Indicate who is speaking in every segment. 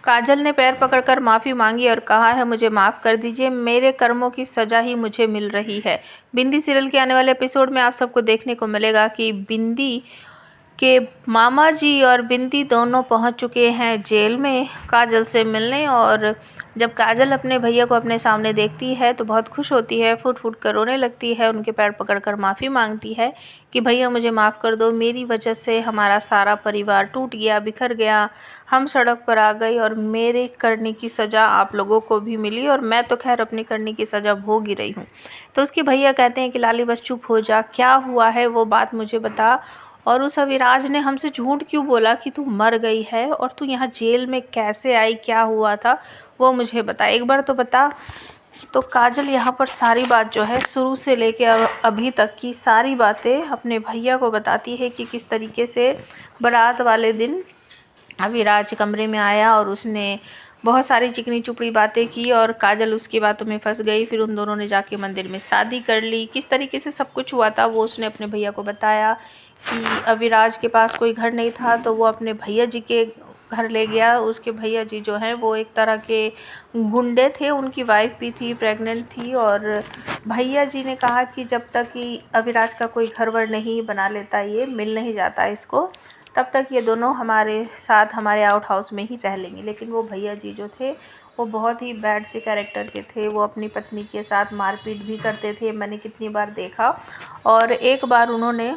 Speaker 1: काजल ने पैर पकड़कर माफ़ी मांगी और कहा है, मुझे माफ़ कर दीजिए, मेरे कर्मों की सज़ा ही मुझे मिल रही है। बिंदी सीरियल के आने वाले एपिसोड में आप सबको देखने को मिलेगा कि बिंदी के मामा जी और बिंदी दोनों पहुंच चुके हैं जेल में काजल से मिलने। और जब काजल अपने भैया को अपने सामने देखती है तो बहुत खुश होती है, फुट फुट कर रोने लगती है, उनके पैर पकड़कर माफ़ी मांगती है कि भैया मुझे माफ़ कर दो, मेरी वजह से हमारा सारा परिवार टूट गया, बिखर गया, हम सड़क पर आ गई और मेरे करने की सज़ा आप लोगों को भी मिली और मैं तो खैर अपनी करने की सज़ा भोग ही रही हूँ। तो उसके भैया कहते हैं कि लाली बस चुप हो जा, क्या हुआ है वो बात मुझे बता, और उस अविराज ने हमसे झूठ क्यों बोला कि तू मर गई है, और तू यहाँ जेल में कैसे आई, क्या हुआ था वो मुझे बता, एक बार तो बता। तो काजल यहाँ पर सारी बात जो है शुरू से लेके और अभी तक की सारी बातें अपने भैया को बताती है कि किस तरीके से बारात वाले दिन अविराज कमरे में आया और उसने बहुत सारी चिकनी चुपड़ी बातें की और काजल उसकी बातों में फंस गई। फिर उन दोनों ने जाके मंदिर में शादी कर ली, किस तरीके से सब कुछ हुआ था वो उसने अपने भैया को बताया कि अविराज के पास कोई घर नहीं था तो वो अपने भैया जी के घर ले गया। उसके भैया जी जो हैं वो एक तरह के गुंडे थे, उनकी वाइफ भी थी, प्रेग्नेंट थी, और भैया जी ने कहा कि जब तक कि अविराज का कोई घर वर नहीं बना लेता, ये मिल नहीं जाता इसको, तब तक ये दोनों हमारे साथ हमारे आउट हाउस में ही रह लेंगे। लेकिन वो भैया जी जो थे वो बहुत ही बैड से कैरेक्टर के थे, वो अपनी पत्नी के साथ मारपीट भी करते थे, मैंने कितनी बार देखा। और एक बार उन्होंने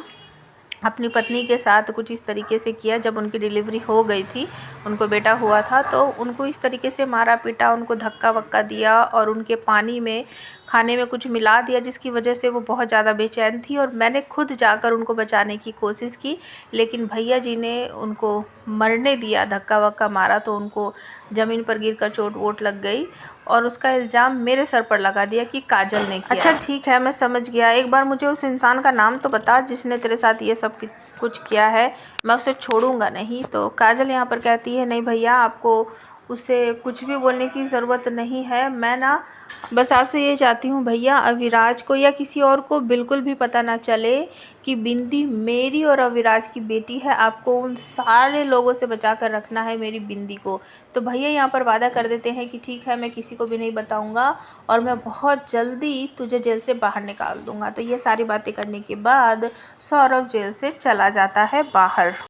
Speaker 1: अपनी पत्नी के साथ कुछ इस तरीके से किया, जब उनकी डिलीवरी हो गई थी, उनको बेटा हुआ था, तो उनको इस तरीके से मारा पीटा, उनको धक्का वक्का दिया और उनके पानी में खाने में कुछ मिला दिया, जिसकी वजह से वो बहुत ज़्यादा बेचैन थी। और मैंने खुद जाकर उनको बचाने की कोशिश की, लेकिन भैया जी ने उनको मरने दिया, धक्का वक्का मारा तो उनको ज़मीन पर गिरकर चोट वोट लग गई और उसका इल्ज़ाम मेरे सर पर लगा दिया कि काजल ने किया। अच्छा ठीक है, मैं समझ गया, एक बार मुझे उस इंसान का नाम तो बता जिसने तेरे साथ ये सब कुछ किया है, मैं उसे छोड़ूंगा नहीं। तो काजल यहाँ पर कहती है, नहीं भैया, आपको उससे कुछ भी बोलने की ज़रूरत नहीं है, मैं ना बस आपसे ये चाहती हूँ भैया, अविराज को या किसी और को बिल्कुल भी पता ना चले कि बिंदी मेरी और अविराज की बेटी है, आपको उन सारे लोगों से बचा कर रखना है मेरी बिंदी को। तो भैया यहाँ पर वादा कर देते हैं कि ठीक है, मैं किसी को भी नहीं बताऊँगा और मैं बहुत जल्दी तुझे जेल से बाहर निकाल दूँगा। तो ये सारी बातें करने के बाद सौरभ जेल से चला जाता है बाहर।